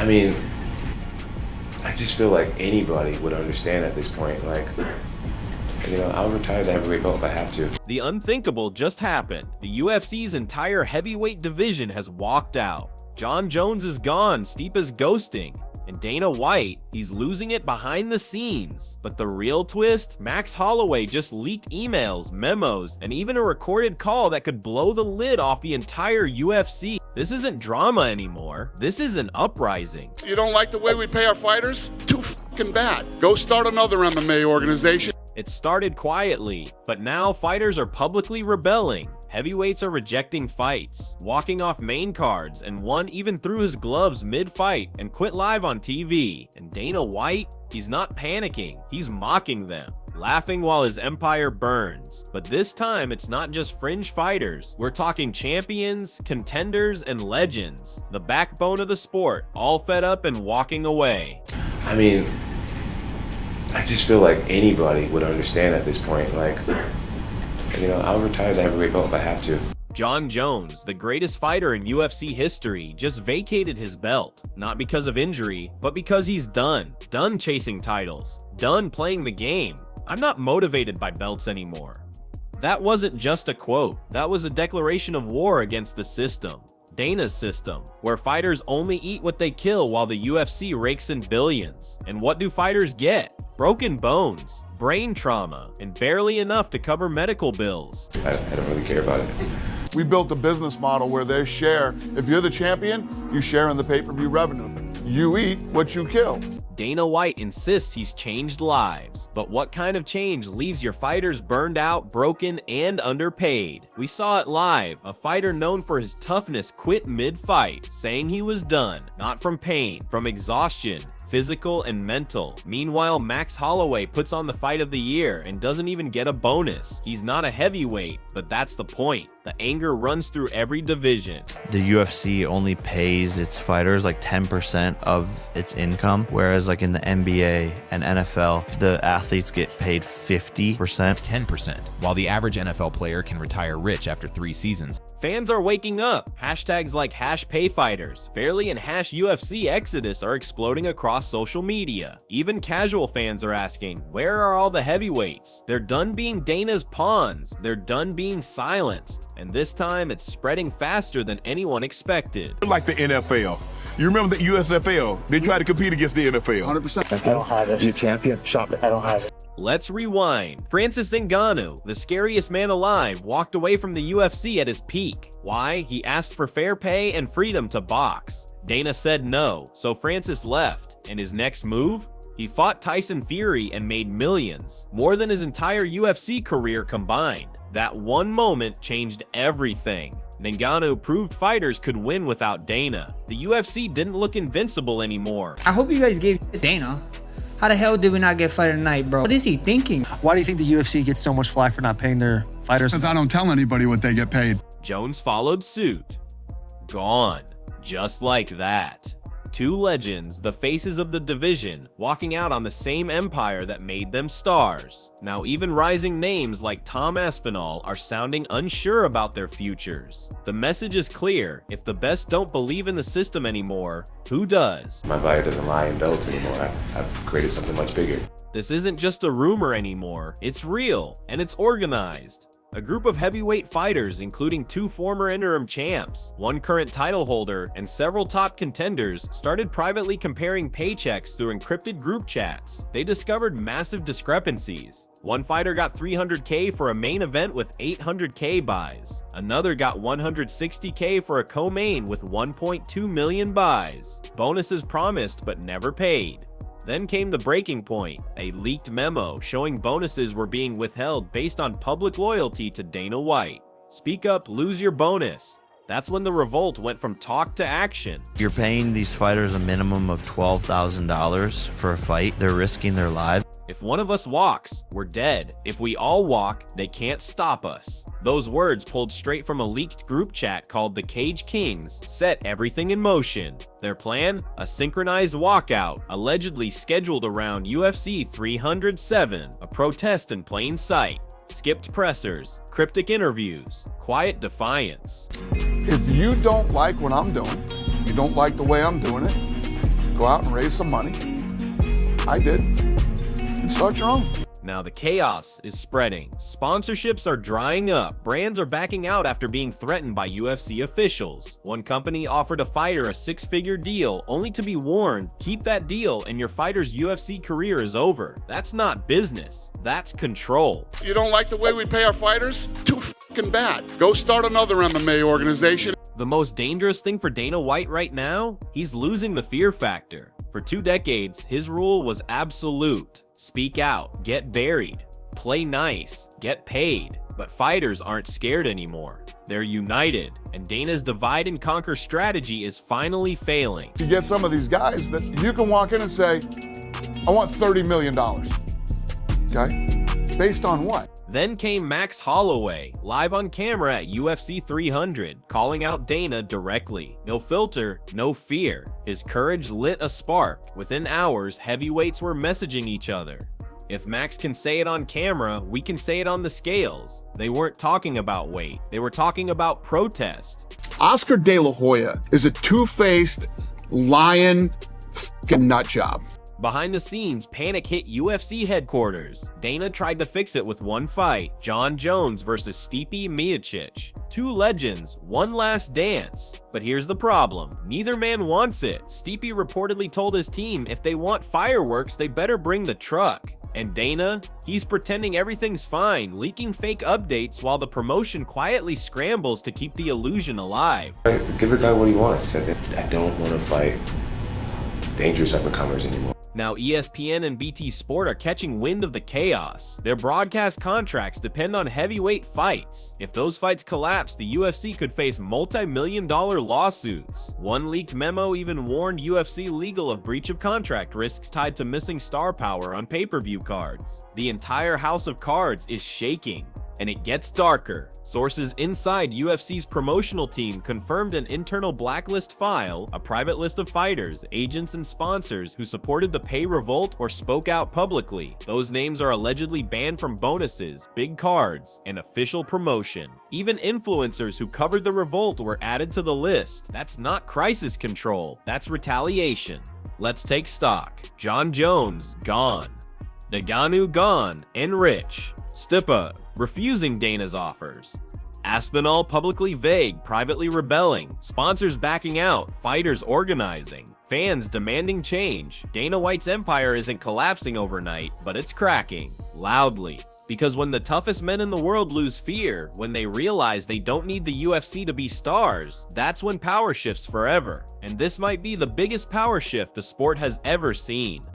I mean, I just feel like anybody would understand at this point. Like, you know, I'll retire the heavyweight belt if I have to. The unthinkable just happened. The UFC's entire heavyweight division has walked out. Jon Jones is gone, Stipe's ghosting. And Dana White, he's losing it behind the scenes. But the real twist? Max Holloway just leaked emails, memos, and even a recorded call that could blow the lid off the entire UFC. This isn't drama anymore. This is an uprising. You don't like the way we pay our fighters? Too fucking bad. Go start another MMA organization. It started quietly, but now fighters are publicly rebelling. Heavyweights are rejecting fights, walking off main cards, and one even threw his gloves mid-fight and quit live on TV. And Dana White, he's not panicking, he's mocking them, laughing while his empire burns. But this time, it's not just fringe fighters. We're talking champions, contenders, and legends. The backbone of the sport, all fed up and walking away. I mean, I just feel like anybody would understand at this point. Like, you know, I'll retire the heavyweight belt if I have to. Jon Jones, the greatest fighter in UFC history, just vacated his belt. Not because of injury, but because he's done. Done chasing titles. Done playing the game. I'm not motivated by belts anymore. That wasn't just a quote. That was a declaration of war against the system. Dana's system, where fighters only eat what they kill while the UFC rakes in billions. And what do fighters get? Broken bones, brain trauma, and barely enough to cover medical bills. I don't really care about it. We built a business model where they share. If you're the champion, you share in the pay-per-view revenue. You eat what you kill. Dana White insists he's changed lives, but what kind of change leaves your fighters burned out, broken, and underpaid? We saw it live. A fighter known for his toughness quit mid-fight, saying he was done, not from pain, from exhaustion, physical and mental. Meanwhile, Max Holloway puts on the fight of the year and doesn't even get a bonus. He's not a heavyweight, but that's the point. The anger runs through every division. The UFC only pays its fighters like 10% of its income, whereas like in the NBA and NFL, the athletes get paid 50%. 10%, while the average NFL player can retire rich after 3 seasons. Fans are waking up. Hashtags like #PayFighters, Fairly, and #UFC Exodus are exploding across social media. Even casual fans are asking, where are all the heavyweights? They're done being Dana's pawns. They're done being silenced. And this time, it's spreading faster than anyone expected. Like the NFL. You remember the USFL? They tried to compete against the NFL. 100%. I don't have it. You champion. Shop it. I don't have it. Let's rewind. Francis Ngannou, the scariest man alive, walked away from the UFC at his peak. Why? He asked for fair pay and freedom to box. Dana said no, so Francis left. And his next move? He fought Tyson Fury and made millions, more than his entire UFC career combined. That one moment changed everything. Ngannou proved fighters could win without Dana. The UFC didn't look invincible anymore. I hope you guys gave Dana. How the hell did we not get fight of the night, bro? What is he thinking? Why do you think the UFC gets so much flack for not paying their fighters? Because I don't tell anybody what they get paid. Jones followed suit. Gone. Just like that. Two legends, the faces of the division, walking out on the same empire that made them stars. Now even rising names like Tom Aspinall are sounding unsure about their futures. The message is clear: if the best don't believe in the system anymore, who does? My body doesn't lie in belts anymore. I've created something much bigger. This isn't just a rumor anymore, it's real, and it's organized. A group of heavyweight fighters, including 2 former interim champs, 1 current title holder, and several top contenders, started privately comparing paychecks through encrypted group chats. They discovered massive discrepancies. One fighter got $300K for a main event with $800K buys. Another got $160K for a co-main with $1.2 million buys. Bonuses promised but never paid. Then came the breaking point, a leaked memo showing bonuses were being withheld based on public loyalty to Dana White. Speak up, lose your bonus. That's when the revolt went from talk to action. You're paying these fighters a minimum of $12,000 for a fight. They're risking their lives. If one of us walks, we're dead. If we all walk, they can't stop us. Those words, pulled straight from a leaked group chat called the Cage Kings, set everything in motion. Their plan? A synchronized walkout, allegedly scheduled around UFC 307, a protest in plain sight. Skipped pressers, cryptic interviews, quiet defiance. If you don't like what I'm doing, you don't like the way I'm doing it, Go out and raise some money. I did. And start your own. Now the chaos is spreading. Sponsorships are drying up. Brands are backing out after being threatened by UFC officials. One company offered a fighter a six-figure deal only to be warned, keep that deal and your fighter's UFC career is over. That's not business. That's control. You don't like the way we pay our fighters? Too fucking bad. Go start another MMA organization. The most dangerous thing for Dana White right now? He's losing the fear factor. For 2 decades, his rule was absolute. Speak out, get buried, play nice, get paid. But fighters aren't scared anymore. They're united, and Dana's divide and conquer strategy is finally failing. You get some of these guys that you can walk in and say, I want $30 million. Okay? Based on what? Then came Max Holloway, live on camera at UFC 300, calling out Dana directly. No filter, no fear. His courage lit a spark. Within hours, heavyweights were messaging each other. If Max can say it on camera, we can say it on the scales. They weren't talking about weight. They were talking about protest. Oscar De La Hoya is a two-faced, lying f***ing nut job. Behind the scenes, panic hit UFC headquarters. Dana tried to fix it with one fight, John Jones versus Stipe Miocic. 2 legends, one last dance. But here's the problem, neither man wants it. Stipe reportedly told his team if they want fireworks, they better bring the truck. And Dana? He's pretending everything's fine, leaking fake updates while the promotion quietly scrambles to keep the illusion alive. Give the guy what he wants. I don't want to fight dangerous up-and-comers anymore. Now ESPN and BT Sport are catching wind of the chaos. Their broadcast contracts depend on heavyweight fights. If those fights collapse, the UFC could face multi-million-dollar lawsuits. One leaked memo even warned UFC legal of breach of contract risks tied to missing star power on pay-per-view cards. The entire house of cards is shaking. And it gets darker. Sources inside UFC's promotional team confirmed an internal blacklist file, a private list of fighters, agents, and sponsors who supported the pay revolt or spoke out publicly. Those names are allegedly banned from bonuses, big cards, and official promotion. Even influencers who covered the revolt were added to the list. That's not crisis control, that's retaliation. Let's take stock. John Jones, gone. Ngannou, gone, and rich. Stipe refusing Dana's offers. Aspinall publicly vague, privately rebelling. Sponsors backing out, fighters organizing. Fans demanding change. Dana White's empire isn't collapsing overnight, but it's cracking. Loudly. Because when the toughest men in the world lose fear, when they realize they don't need the UFC to be stars, that's when power shifts forever. And this might be the biggest power shift the sport has ever seen.